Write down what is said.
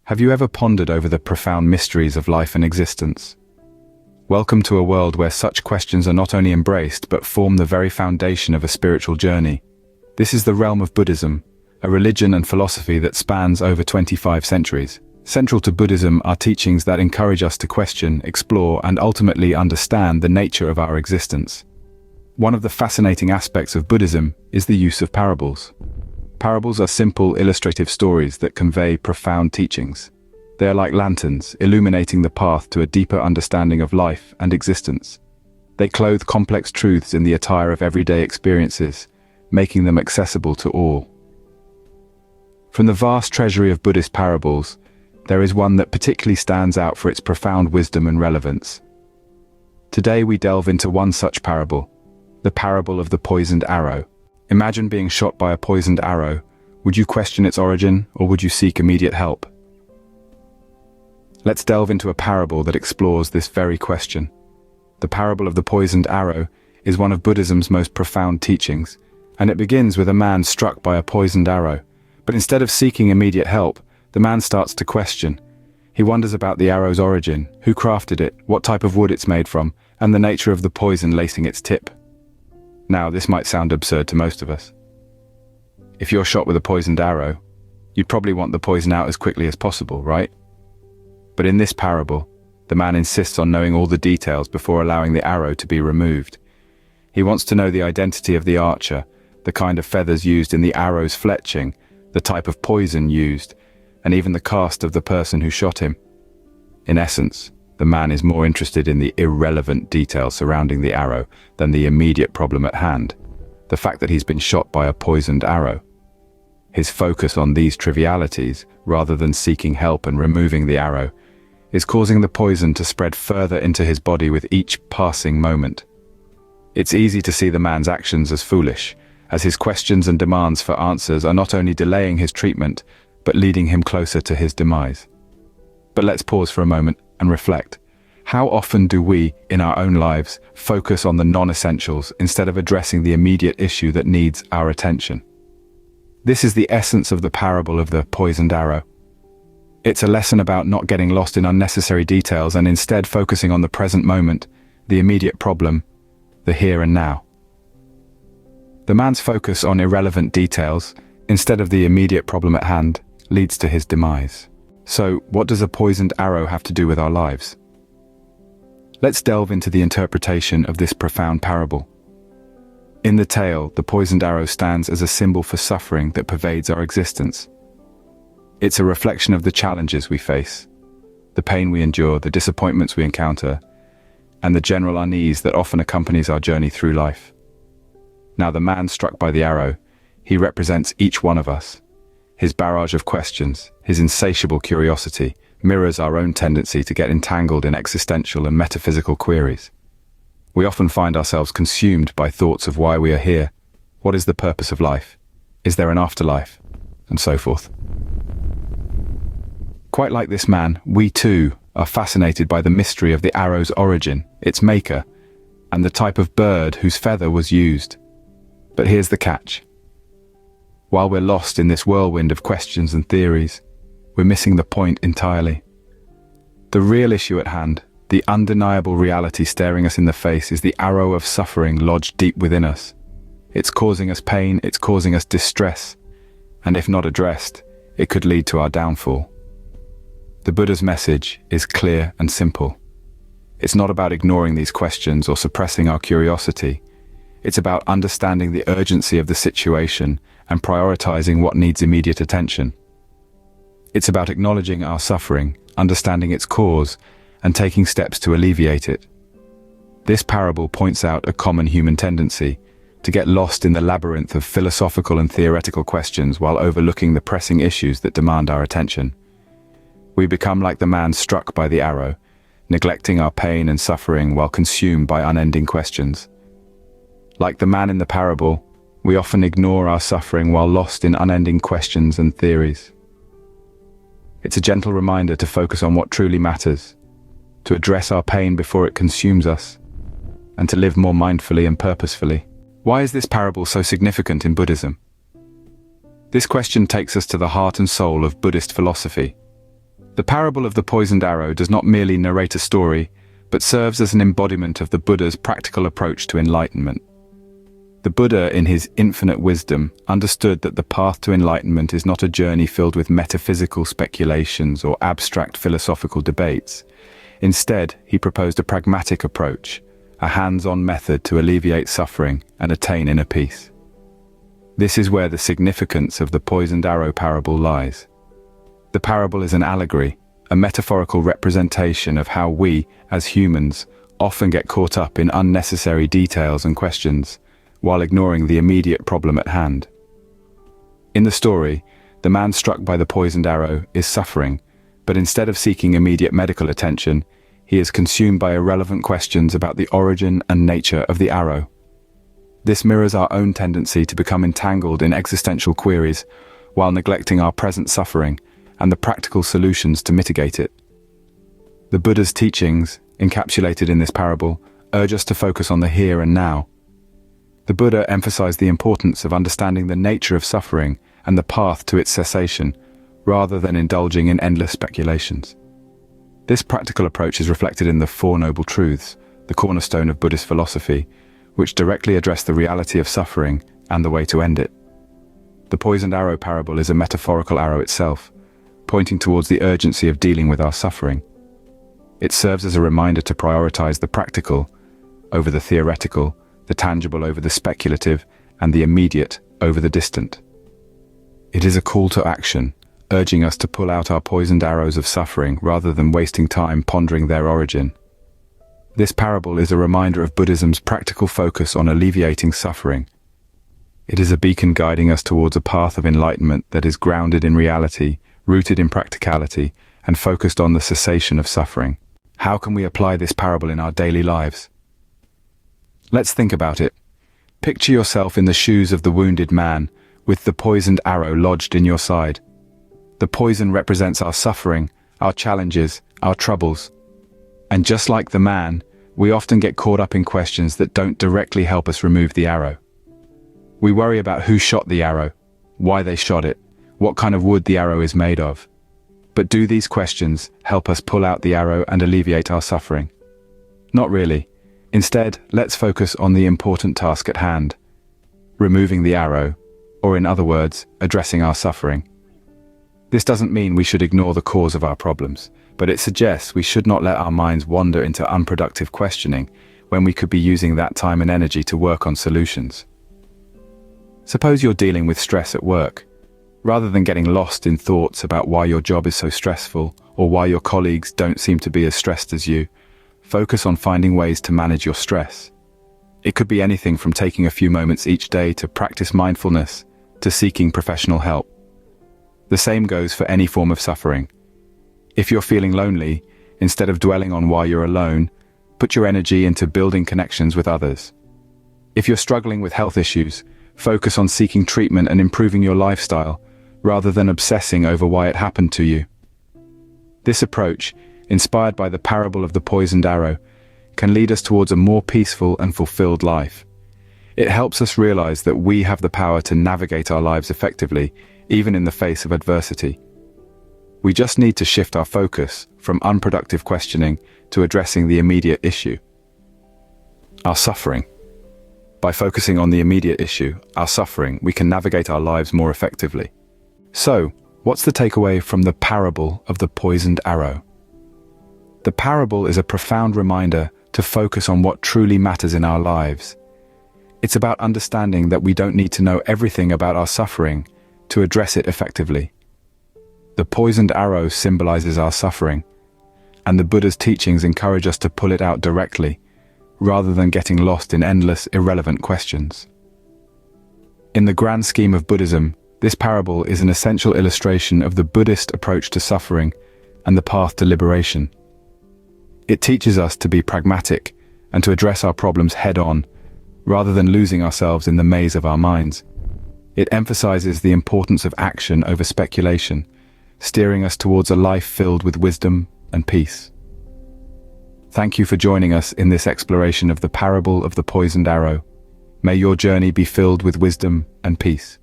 Have you ever pondered over the profound mysteries of life and existence? Welcome to a world where such questions are not only embraced but form the very foundation of a spiritual journey. This is the realm of Buddhism, a religion and philosophy that spans over 25 centuries. Central to Buddhism are teachings that encourage us to question, explore, and ultimately understand the nature of our existence. One of the fascinating aspects of Buddhism is the use of parables. Parables are simple, illustrative stories that convey profound teachings. They are like lanterns, illuminating the path to a deeper understanding of life and existence. They clothe complex truths in the attire of everyday experiences, making them accessible to all. From the vast treasury of Buddhist parables, there is one that particularly stands out for its profound wisdom and relevance. Today we delve into one such parable, the parable of the poisoned arrow. Imagine being shot by a poisoned arrow. Would you question its origin, or would you seek immediate help? Let's delve into a parable that explores this very question. The parable of the poisoned arrow is one of Buddhism's most profound teachings, and it begins with a man struck by a poisoned arrow. But instead of seeking immediate help, the man starts to question. He wonders about the arrow's origin, who crafted it, what type of wood it's made from, and the nature of the poison lacing its tip. Now, this might sound absurd to most of us. If you're shot with a poisoned arrow, you'd probably want the poison out as quickly as possible, right? But in this parable, the man insists on knowing all the details before allowing the arrow to be removed. He wants to know the identity of the archer, the kind of feathers used in the arrow's fletching, the type of poison used, and even the caste of the person who shot him. In essence, the man is more interested in the irrelevant details surrounding the arrow than the immediate problem at hand, the fact that he's been shot by a poisoned arrow. His focus on these trivialities, rather than seeking help and removing the arrow, is causing the poison to spread further into his body with each passing moment. It's easy to see the man's actions as foolish, as his questions and demands for answers are not only delaying his treatment, but leading him closer to his demise. But let's pause for a moment and reflect. How often do we, in our own lives, focus on the non-essentials instead of addressing the immediate issue that needs our attention? This is the essence of the parable of the poisoned arrow. It's a lesson about not getting lost in unnecessary details and instead focusing on the present moment, the immediate problem, the here and now. The man's focus on irrelevant details, instead of the immediate problem at hand, leads to his demise. So, what does a poisoned arrow have to do with our lives? Let's delve into the interpretation of this profound parable. In the tale, the poisoned arrow stands as a symbol for suffering that pervades our existence. It's a reflection of the challenges we face, the pain we endure, the disappointments we encounter, and the general unease that often accompanies our journey through life. Now, the man struck by the arrow, he represents each one of us. His barrage of questions, his insatiable curiosity, mirrors our own tendency to get entangled in existential and metaphysical queries. We often find ourselves consumed by thoughts of why we are here, what is the purpose of life, is there an afterlife, and so forth. Quite like this man, we too are fascinated by the mystery of the arrow's origin, its maker, and the type of bird whose feather was used. But here's the catch. While we're lost in this whirlwind of questions and theories, we're missing the point entirely. The real issue at hand, the undeniable reality staring us in the face, is the arrow of suffering lodged deep within us. It's causing us pain, it's causing us distress, and if not addressed, it could lead to our downfall. The Buddha's message is clear and simple. It's not about ignoring these questions or suppressing our curiosity. It's about understanding the urgency of the situation and prioritizing what needs immediate attention. It's about acknowledging our suffering, understanding its cause, and taking steps to alleviate it. This parable points out a common human tendency to get lost in the labyrinth of philosophical and theoretical questions while overlooking the pressing issues that demand our attention. We become like the man struck by the arrow, neglecting our pain and suffering while consumed by unending questions. Like the man in the parable, we often ignore our suffering while lost in unending questions and theories. It's a gentle reminder to focus on what truly matters, to address our pain before it consumes us, and to live more mindfully and purposefully. Why is this parable so significant in Buddhism? This question takes us to the heart and soul of Buddhist philosophy. The parable of the poisoned arrow does not merely narrate a story, but serves as an embodiment of the Buddha's practical approach to enlightenment. The Buddha, in his infinite wisdom, understood that the path to enlightenment is not a journey filled with metaphysical speculations or abstract philosophical debates. Instead, he proposed a pragmatic approach, a hands-on method to alleviate suffering and attain inner peace. This is where the significance of the poisoned arrow parable lies. The parable is an allegory, a metaphorical representation of how we, as humans, often get caught up in unnecessary details and questions, while ignoring the immediate problem at hand. In the story, the man struck by the poisoned arrow is suffering, but instead of seeking immediate medical attention, he is consumed by irrelevant questions about the origin and nature of the arrow. This mirrors our own tendency to become entangled in existential queries, while neglecting our present suffering and the practical solutions to mitigate it. The Buddha's teachings, encapsulated in this parable, urge us to focus on the here and now. The Buddha emphasized the importance of understanding the nature of suffering and the path to its cessation, rather than indulging in endless speculations. This practical approach is reflected in the Four Noble Truths, the cornerstone of Buddhist philosophy, which directly address the reality of suffering and the way to end it. The poisoned arrow parable is a metaphorical arrow itself, pointing towards the urgency of dealing with our suffering. It serves as a reminder to prioritize the practical over the theoretical, the tangible over the speculative, and the immediate over the distant. It is a call to action, urging us to pull out our poisoned arrows of suffering rather than wasting time pondering their origin. This parable is a reminder of Buddhism's practical focus on alleviating suffering. It is a beacon guiding us towards a path of enlightenment that is grounded in reality, rooted in practicality, and focused on the cessation of suffering. How can we apply this parable in our daily lives? Let's think about it. Picture yourself in the shoes of the wounded man, with the poisoned arrow lodged in your side. The poison represents our suffering, our challenges, our troubles. And just like the man, we often get caught up in questions that don't directly help us remove the arrow. We worry about who shot the arrow, why they shot it, what kind of wood the arrow is made of. But do these questions help us pull out the arrow and alleviate our suffering? Not really. Instead, let's focus on the important task at hand, removing the arrow, or in other words, addressing our suffering. This doesn't mean we should ignore the cause of our problems, but it suggests we should not let our minds wander into unproductive questioning when we could be using that time and energy to work on solutions. Suppose you're dealing with stress at work. Rather than getting lost in thoughts about why your job is so stressful or why your colleagues don't seem to be as stressed as you, focus on finding ways to manage your stress. It could be anything from taking a few moments each day to practice mindfulness to seeking professional help. The same goes for any form of suffering. If you're feeling lonely, instead of dwelling on why you're alone, put your energy into building connections with others. If you're struggling with health issues, focus on seeking treatment and improving your lifestyle, rather than obsessing over why it happened to you. This approach, inspired by the parable of the poisoned arrow, can lead us towards a more peaceful and fulfilled life. It helps us realize that we have the power to navigate our lives effectively, even in the face of adversity. We just need to shift our focus from unproductive questioning to addressing the immediate issue, our suffering. By focusing on the immediate issue, our suffering, we can navigate our lives more effectively. So, what's the takeaway from the parable of the poisoned arrow? The parable is a profound reminder to focus on what truly matters in our lives. It's about understanding that we don't need to know everything about our suffering to address it effectively. The poisoned arrow symbolizes our suffering, and the Buddha's teachings encourage us to pull it out directly, rather than getting lost in endless, irrelevant questions. In the grand scheme of Buddhism, this parable is an essential illustration of the Buddhist approach to suffering and the path to liberation. It teaches us to be pragmatic and to address our problems head-on, rather than losing ourselves in the maze of our minds. It emphasizes the importance of action over speculation, steering us towards a life filled with wisdom and peace. Thank you for joining us in this exploration of the parable of the poisoned arrow. May your journey be filled with wisdom and peace.